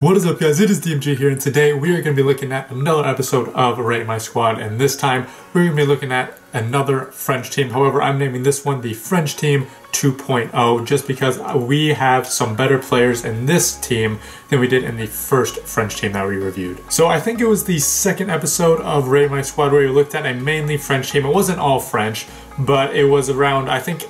What is up, guys? It is DMG here, and today we are going to be looking at another episode of Rate My Squad, and this time we're going to be looking at another French team. However, I'm naming this one the French Team 2.0 just because we have some better players in this team than we did in the first French team that we reviewed. So I think it was the second episode of Rate My Squad where we looked at a mainly French team. It wasn't all French, but it was around, I think,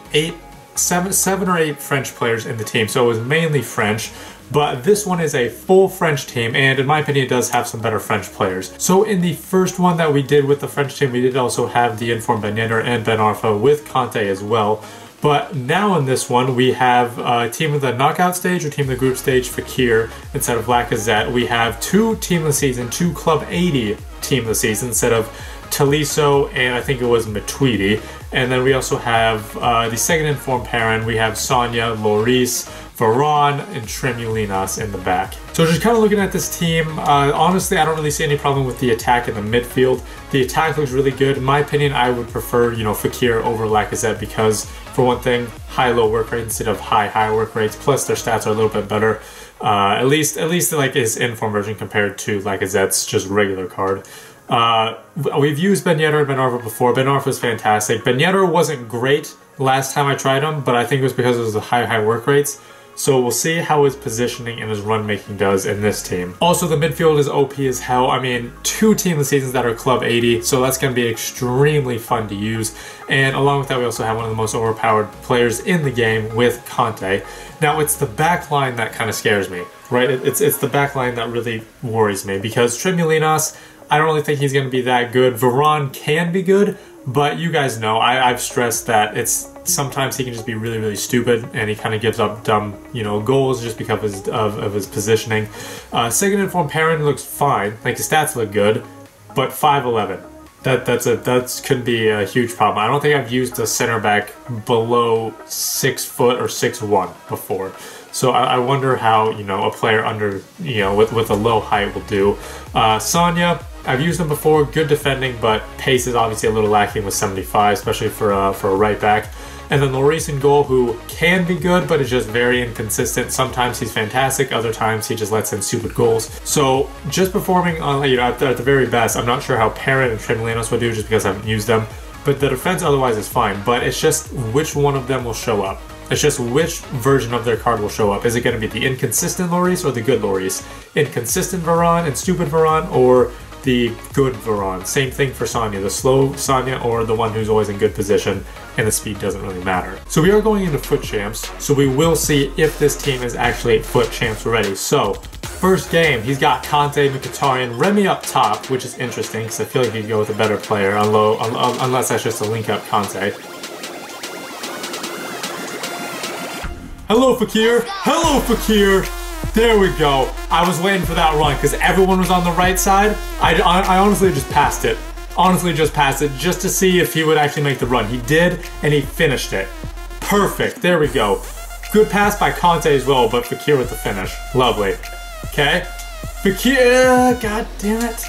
seven or eight French players in the team, so it was mainly French. But this one is a full French team, and in my opinion, it does have some better French players. So in the first one that we did with the French team, we did also have the informed Ben Yedder and Ben Arfa with Conte as well. But now in this one, we have Team of the Knockout stage or Team of the Group stage Fekir instead of Lacazette. We have two Team of the Season, two Club 80 Team of the Season instead of Tolisso and I think it was Matuidi. And then we also have the second informed pairing. We have Sonia, Lloris, Varane, and Tremulinas in the back. So just kind of looking at this team, honestly, I don't really see any problem with the attack in the midfield. The attack looks really good. In my opinion, I would prefer, Fekir over Lacazette because, for one thing, high-low work rate instead of high work rates. Plus, their stats are a little bit better. At least like his inform version compared to Lacazette's just regular card. We've used Ben Yedder and Ben Arfa before. Ben Arfa was fantastic. Ben Yedder wasn't great last time I tried him, but I think it was because it was the high work rates. So we'll see how his positioning and his run making does in this team. Also, the midfield is OP as hell. I mean, two Team of the Seasons that are Club 80, so that's going to be extremely fun to use. And along with that, we also have one of the most overpowered players in the game with Conte. Now, it's the back line that kind of scares me, right? It's the back line that really worries me because Tremulinas, I don't really think he's going to be that good. Varane can be good, but you guys know, I've stressed that sometimes he can just be really stupid and he kind of gives up dumb, goals just because of his positioning. Second informed pairing looks fine, like his stats look good, but 5'11". That could be a huge problem. I don't think I've used a center back below 6 foot or 6'1" before. So I wonder how, a player under, with a low height will do. Sonia, I've used him before, good defending, but pace is obviously a little lacking with 75, especially for a right back. And then Lloris in goal, who can be good, but is just very inconsistent. Sometimes he's fantastic, other times he just lets in stupid goals. So just performing on, at the very best, I'm not sure how Perrin and Tremulinas will do just because I haven't used them. But the defense otherwise is fine, but it's just which one of them will show up. It's just which version of their card will show up. Is it going to be the inconsistent Lloris or the good Lloris? Inconsistent Varane and stupid Varane, or the good Varane? Same thing for Sonia, the slow Sonia or the one who's always in good position and the speed doesn't really matter. So we are going into FUT champs, so we will see if this team is actually FUT champs ready. So first game, he's got Conte, Mkhitaryan, Remy up top, which is interesting because I feel like he'd go with a better player, unless that's just a link up Conte. Hello, Fekir! Hello, Fekir! There we go. I was waiting for that run because everyone was on the right side. I honestly just passed it. Honestly just passed it just to see if he would actually make the run. He did, and he finished it. Perfect. There we go. Good pass by Conte as well, but Fekir with the finish. Lovely. Okay. Fekir! God damn it.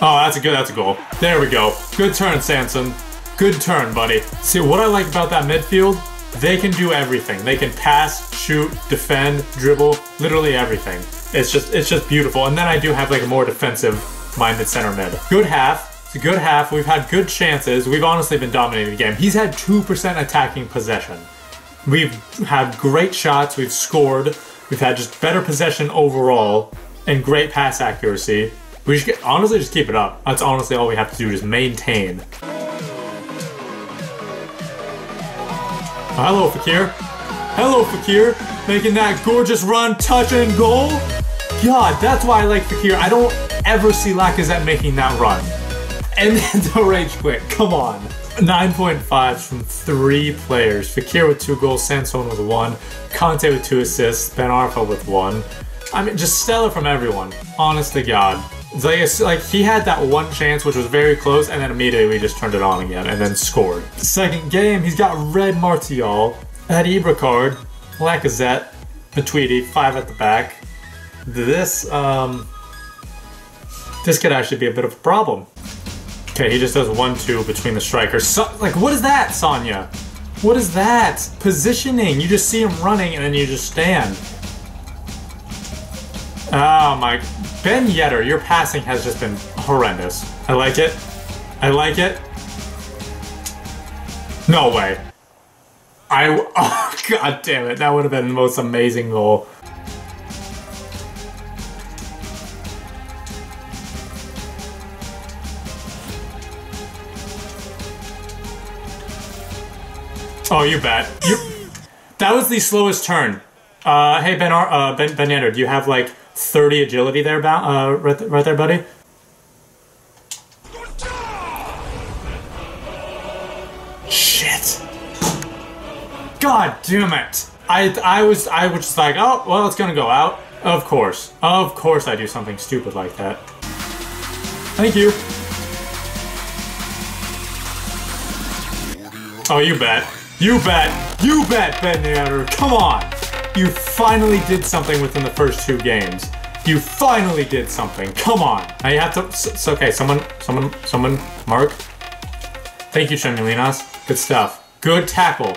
Oh, that's a goal. There we go. Good turn, Sanson. Good turn, buddy. See, what I like about that midfield, they can do everything. They can pass, shoot, defend, dribble, literally everything. It's just beautiful. And then I do have like a more defensive-minded center mid. Good half. It's a good half. We've had good chances. We've honestly been dominating the game. He's had 2% attacking possession. We've had great shots. We've scored. We've had just better possession overall and great pass accuracy. We should honestly just keep it up. That's honestly all we have to do, just maintain. Hello, Fekir. Hello, Fekir. Making that gorgeous run, touch and goal. God, that's why I like Fekir. I don't ever see Lacazette making that run. And then the rage quit. Come on. 9.5s from 3 players. Fekir with 2 goals, Sanson with 1, Conte with 2 assists, Ben Arfa with 1. I mean, just stellar from everyone. Honest to God. It's like he had that one chance which was very close and then immediately we just turned it on again and then scored. Second game, he's got Red Martial, Ed Ibracard, Lacazette, Matuidi, 5 at the back. This could actually be a bit of a problem. Okay, he just does 1-2 between the strikers. So, like, what is that, Sonia? What is that? Positioning. You just see him running and then you just stand. Oh my... Ben Yedder, your passing has just been horrendous. I like it. I like it. No way. Oh, god damn it. That would have been the most amazing goal. Oh, you bet. That was the slowest turn. Hey, Ben Yedder, do you have like 30 agility there, right there, buddy? Shit. God damn it. I was just like, oh, well, it's gonna go out. Of course I do something stupid like that. Thank you. Oh, you bet. You bet. You bet, Ben Yedder. Come on. You finally did something within the first 2 games. You finally did something. Come on. Now you have to... It's okay. Someone, mark. Thank you, Chemilinas. Good stuff. Good tackle.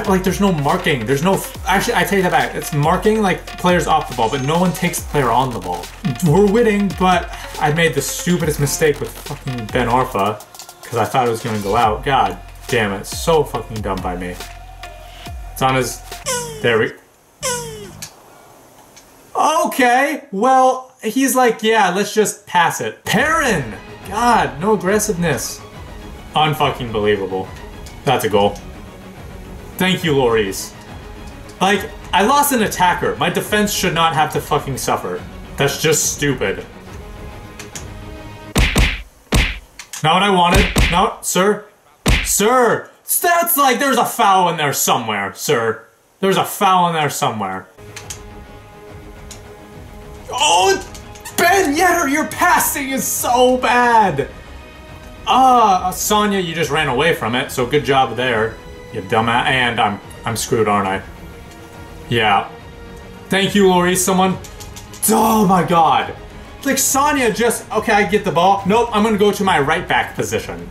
Like, there's no marking. There's no... Actually, I take that back. It's marking, like, players off the ball, but no one takes the player on the ball. We're winning, but I made the stupidest mistake with fucking Ben Arfa because I thought it was going to go out. God damn it. So fucking dumb by me. It's on his... There we... Okay, well, he's like, yeah, let's just pass it. Perrin! God, no aggressiveness. Unfucking believable. That's a goal. Thank you, Lloris. Like, I lost an attacker. My defense should not have to fucking suffer. That's just stupid. Not what I wanted. No, sir. Sir! That's like, there's a foul in there somewhere, sir. There's a foul in there somewhere. Oh, Ben Yedder, your passing is so bad. Sonya, you just ran away from it, so good job there, you dumbass. And I'm screwed, aren't I? Yeah. Thank you, Lloris. Someone. Oh my god. Like Sonya just. Okay, I get the ball. Nope, I'm gonna go to my right back position.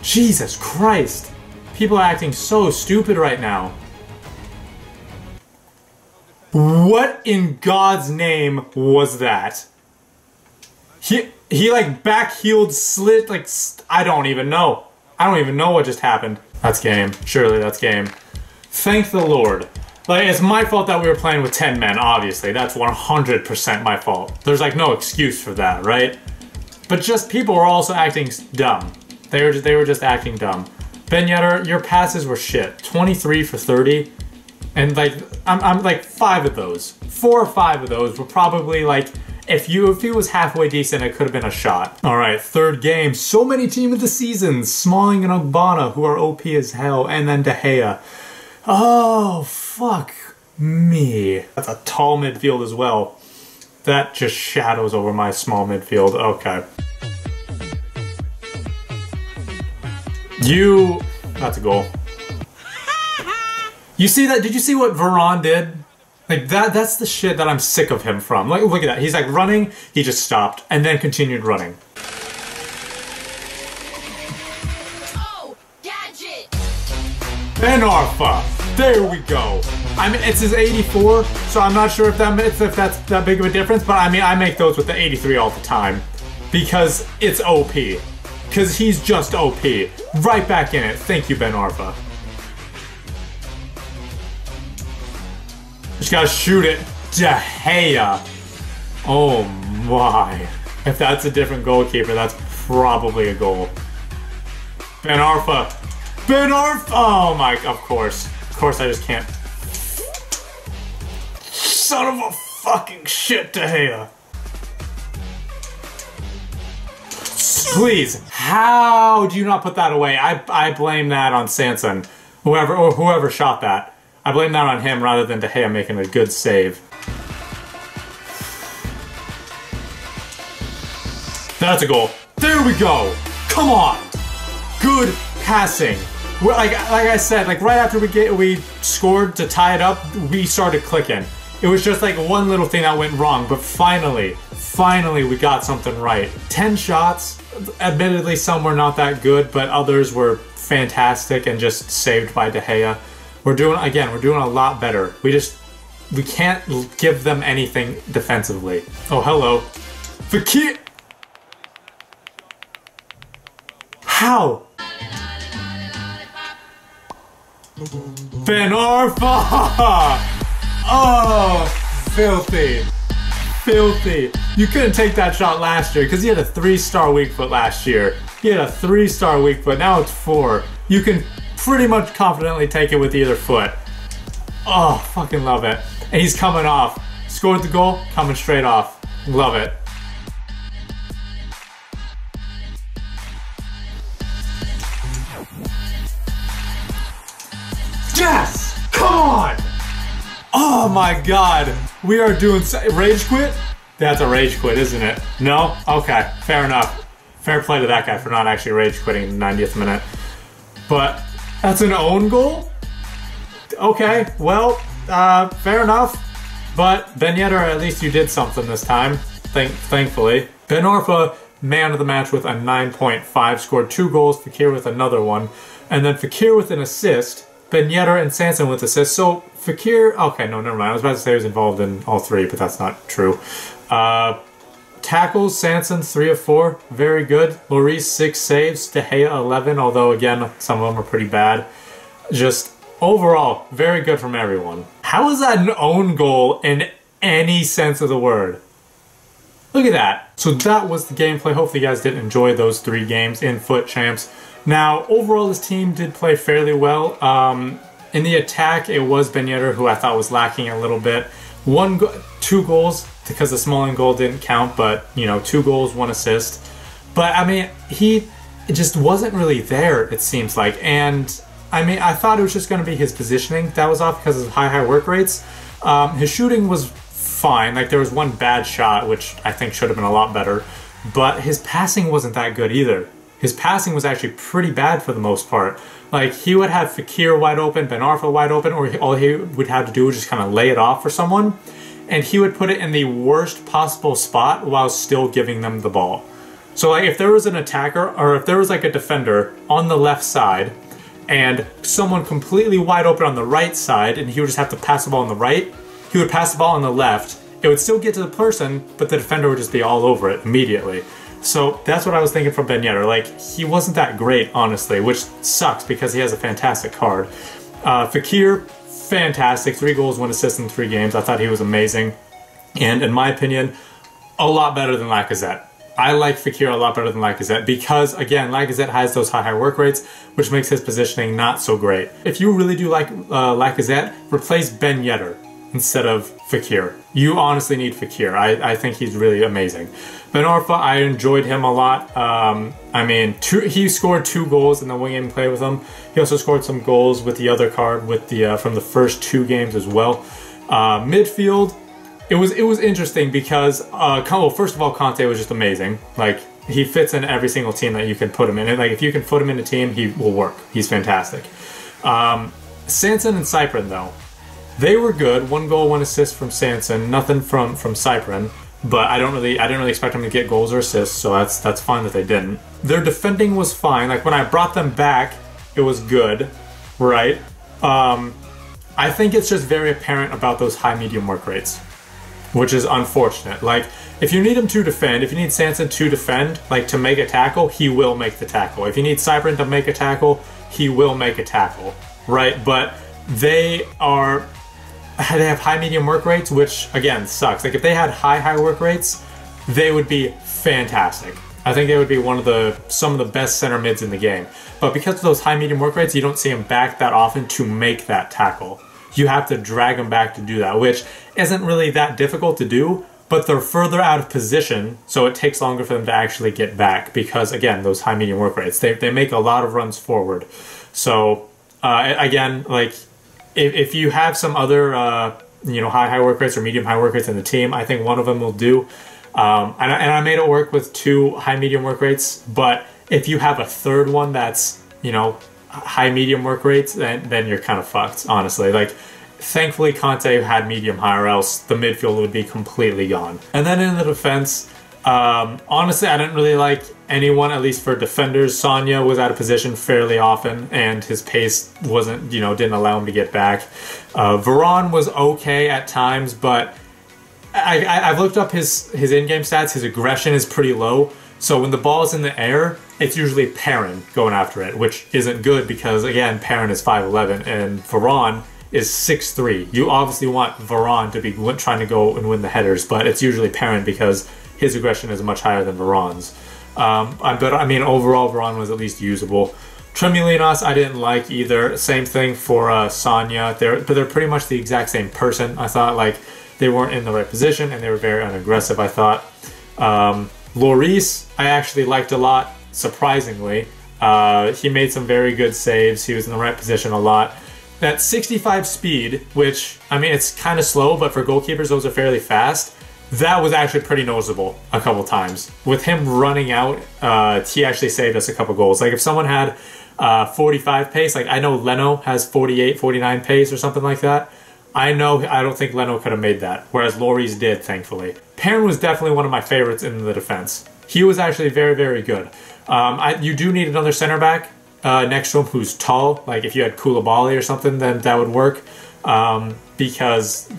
Jesus Christ. People are acting so stupid right now. What in God's name was that? He like back-heeled, slit, like, I don't even know. I don't even know what just happened. That's game. Surely that's game. Thank the Lord. Like, it's my fault that we were playing with 10 men, obviously. That's 100% my fault. There's like no excuse for that, right? But just people were also acting dumb. They were just acting dumb. Ben Yedder, your passes were shit. 23 for 30. And like, I'm like 5 of those. 4 or 5 of those were probably like, if he was halfway decent, it could have been a shot. All right, 3rd game. So many team of the season. Smalling and Ogbonna, who are OP as hell, and then De Gea. Oh, fuck me. That's a tall midfield as well. That just shadows over my small midfield. Okay. That's a goal. You see that? Did you see what Varane did? Like that's the shit that I'm sick of him from. Like, look at that. He's like running, he just stopped, and then continued running. Oh, gadget! Ben Arfa! There we go. I mean, it's his 84, so I'm not sure if that's that big of a difference, but I mean, I make those with the 83 all the time. Because it's OP. Because he's just OP. Right back in it. Thank you, Ben Arfa. Just gotta shoot it. De Gea. Oh my. If that's a different goalkeeper, that's probably a goal. Ben Arfa. Ben Arfa. Oh my. Of course. Of course I just can't. Son of a fucking shit, De Gea. Please. How do you not put that away? I blame that on Sanson. Whoever shot that. I blame that on him rather than De Gea making a good save. That's a goal. There we go. Come on. Good passing. Like I said, like right after we scored to tie it up, we started clicking. It was just like one little thing that went wrong, but finally we got something right. 10 shots. Admittedly, some were not that good, but others were fantastic and just saved by De Gea. We're doing a lot better. We can't give them anything defensively. Oh, hello. Fakir! How? Ben Arfa! Oh, filthy. Filthy. You couldn't take that shot last year because he had a 3-star weak foot last year. He had a 3-star weak foot, now it's 4. You can pretty much confidently take it with either foot. Oh, fucking love it. And he's coming off. Scored the goal, coming straight off. Love it. Yes! Come on! Oh my god. We are doing rage quit? That's a rage quit, isn't it? No? Okay, fair enough. Fair play to that guy for not actually rage quitting in the 90th minute. But that's an own goal? Okay, well, fair enough. But Ben Yedder, at least you did something this time, thankfully. Ben Arfa, man of the match with a 9.5, scored 2 goals, Fakir with another one. And then Fakir with an assist, Ben Yedder and Sanson with assists. So Fakir, okay, no, never mind. I was about to say he was involved in all 3, but that's not true. Tackles, Sanson, 3 of 4, very good. Lloris, 6 saves, De Gea, 11, although again, some of them are pretty bad. Just overall, very good from everyone. How is that an own goal in any sense of the word? Look at that. So that was the gameplay. Hopefully you guys did enjoy those 3 games in Foot Champs. Now, overall, this team did play fairly well. In the attack, it was Ben Yedder who I thought was lacking a little bit. 2 goals, because the Smalling goal didn't count, but, you know, 2 goals, 1 assist. But, I mean, it just wasn't really there, it seems like. And, I mean, I thought it was just going to be his positioning that was off because of high work rates. His shooting was fine. Like, there was 1 bad shot, which I think should have been a lot better. But his passing wasn't that good either. His passing was actually pretty bad for the most part. Like, he would have Fakir wide open, Ben Arfa wide open, or all he would have to do was just kind of lay it off for someone. And he would put it in the worst possible spot while still giving them the ball. So, like, if there was an attacker, or if there was, like, a defender on the left side, and someone completely wide open on the right side, and he would just have to pass the ball on the right, he would pass the ball on the left. It would still get to the person, but the defender would just be all over it immediately. So that's what I was thinking from Ben Yedder. Like, he wasn't that great, honestly, which sucks because he has a fantastic card. Fakir, fantastic. 3 goals, 1 assist in 3 games. I thought he was amazing. And in my opinion, a lot better than Lacazette. I like Fakir a lot better than Lacazette because, again, Lacazette has those high work rates, which makes his positioning not so great. If you really do like Lacazette, replace Ben Yedder instead of Fakir. You honestly need Fakir. I think he's really amazing. Ben Arfa, I enjoyed him a lot. I mean, he scored 2 goals in the one game play with him. He also scored some goals with the other card with the from the first 2 games as well. Midfield, it was interesting because well, first of all, Conte was just amazing. Like, he fits in every single team that you can put him in. And, like, if you can put him in a team, he will work. He's fantastic. Sanson and Cyprin, though, they were good. 1 goal, 1 assist from Sanson. Nothing from Cyprin. But I didn't really expect them to get goals or assists, so that's fine that they didn't. Their defending was fine. Like, when I brought them back, it was good, right? I think it's just very apparent about those high medium work rates, which is unfortunate. Like, if you need him to defend, if you need Sanson to defend, like, to make a tackle, he will make the tackle. If you need Cyprin to make a tackle, he will make a tackle, right? But they have high medium work rates, which again sucks. Like, if they had high work rates, they would be fantastic. I think they would be some of the best center mids in the game. But because of those high medium work rates, you don't see them back that often to make that tackle. You have to drag them back to do that, which isn't really that difficult to do, but they're further out of position, so it takes longer for them to actually get back because, again, those high medium work rates, they make a lot of runs forward. So again, like, if you have some other, you know, high work rates or medium high work rates in the team, I think one of them will do. And I made it work with 2 high medium work rates, but if you have a third one that's, you know, high medium work rates, then you're kind of fucked, honestly. Like, thankfully Conte had medium high, or else the midfield would be completely gone. And then in the defense, Honestly, I didn't really like anyone, at least for defenders. Sonia was out of position fairly often, and his pace wasn't, didn't allow him to get back. Varane was okay at times, but I've looked up his in-game stats. His aggression is pretty low. So when the ball's in the air, it's usually Perrin going after it, which isn't good because, again, Perrin is 5'11", and Varane is 6'3". You obviously want Varane to be trying to go and win the headers, but it's usually Perrin because his aggression is much higher than Varane's. But I mean, overall, Varane was at least usable. Tremoulinas, I didn't like either. Same thing for Sonia. But they're pretty much the exact same person. I thought like they weren't in the right position and they were very unaggressive, I thought. Lloris, I actually liked a lot, surprisingly. He made some very good saves. He was in the right position a lot. That 65 speed, which, I mean, it's kind of slow, but for goalkeepers, those are fairly fast. That was actually pretty noticeable a couple times. With him running out, he actually saved us a couple goals. Like if someone had 45 pace, like I know Leno has 48, 49 pace or something like that. I don't think Leno could have made that, whereas Lloris did, thankfully. Perrin was definitely one of my favorites in the defense. He was actually very, very good. You do need another center back next to him who's tall. Like if you had Koulibaly or something, then that would work. Because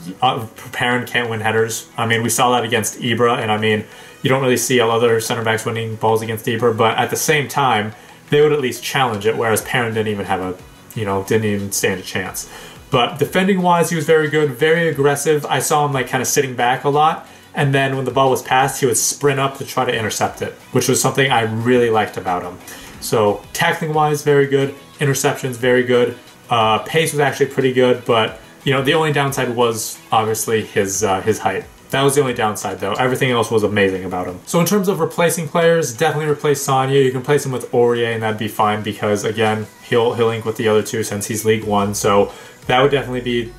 Perrin can't win headers. I mean, we saw that against Ibra, and I mean, you don't really see other center backs winning balls against Ibra, but at the same time, they would at least challenge it, whereas Perrin didn't even stand a chance. But defending-wise, he was very good, very aggressive. I saw him like kind of sitting back a lot, and then when the ball was passed, he would sprint up to try to intercept it, which was something I really liked about him. So tackling-wise, very good. Interceptions, very good. Pace was actually pretty good, but the only downside was obviously his height. That was the only downside, though. Everything else was amazing about him. So in terms of replacing players, definitely replace Sonia. You can replace him with Aurier, and that'd be fine because, again, he'll link with the other two since he's League One. So that would definitely be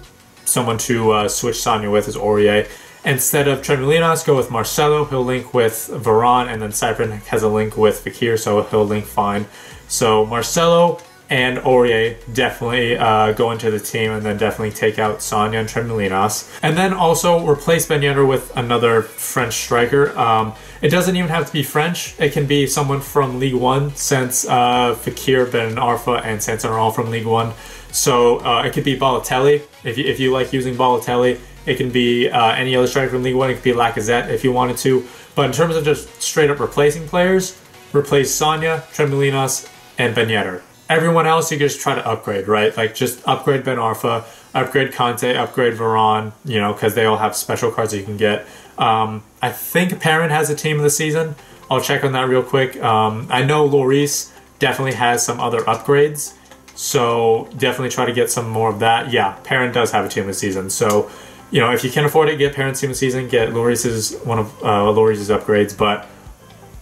someone to switch Sonia with, is Aurier. Instead of Tremoulinas, go with Marcelo. He'll link with Varane, and then Cyprin has a link with Fekir, so he'll link fine. So Marcelo and Aurier definitely go into the team, and then definitely take out Sonia and Tremoulinas. And then also replace Ben Yedder with another French striker. It doesn't even have to be French. It can be someone from League One, since Fekir, Ben Arfa, and Sanson are all from League One. So it could be Balotelli, if you like using Balotelli. It can be any other striker from League One. It could be Lacazette if you wanted to. But in terms of just straight up replacing players, replace Sonia, Tremoulinas, and Ben Yedder. Everyone else, you can just try to upgrade, right? Like, just upgrade Ben Arfa, upgrade Conte, upgrade Varane, because they all have special cards that you can get. I think Perrin has a team of the season. I'll check on that real quick. I know Lloris definitely has some other upgrades, so definitely try to get some more of that. Yeah, Perrin does have a team of the season, so, if you can afford it, get Perrin's team of the season, get Lloris's, one of Lloris's upgrades, but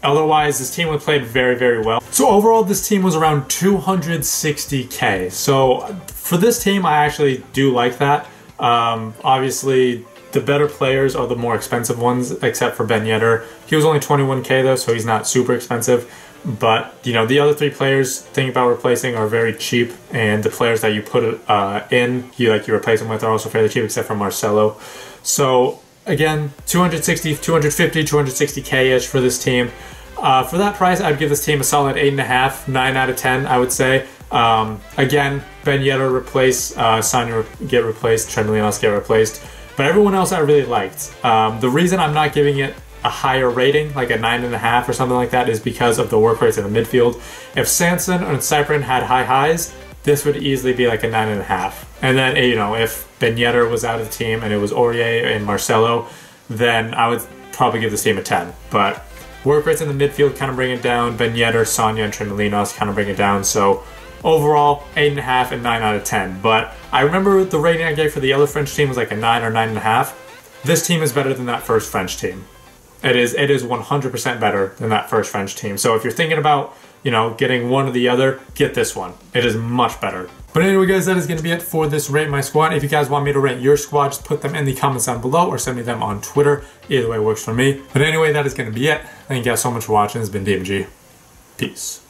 otherwise, this team was played very, very well. So overall, this team was around 260k. So for this team, I actually do like that. Obviously, the better players are the more expensive ones, except for Ben Yedder. He was only 21k though, so he's not super expensive. But, the other three players thinking about replacing are very cheap, and the players that you put you replace them with are also fairly cheap, except for Marcelo. So again, 260, 250, 260k-ish for this team. For that price, I'd give this team a solid 8.5, 9 out of 10, I would say. Again, Ben Yedder replace, Sonia get replaced, Tremoulinas get replaced. But everyone else I really liked. The reason I'm not giving it a higher rating, like a 9.5 or something like that, is because of the work rates in the midfield. If Sanson and Cyprin had high highs, this would easily be like a 9.5. And then, if Ben Yedder was out of the team and it was Aurier and Marcelo, then I would probably give this team a 10. But work rates in the midfield kind of bring it down. Ben Yedder, Sonia, and Tremoulinas kind of bring it down. So overall, 8.5 and 9 out of 10. But I remember the rating I gave for the other French team was like a 9 or 9.5. This team is better than that first French team. It is 100% better than that first French team. So if you're thinking about, getting one or the other, get this one. It is much better. But anyway, guys, that is going to be it for this Rate My Squad. If you guys want me to rate your squad, just put them in the comments down below or send me them on Twitter. Either way works for me. But anyway, that is going to be it. Thank you guys so much for watching. It's been DMG. Peace.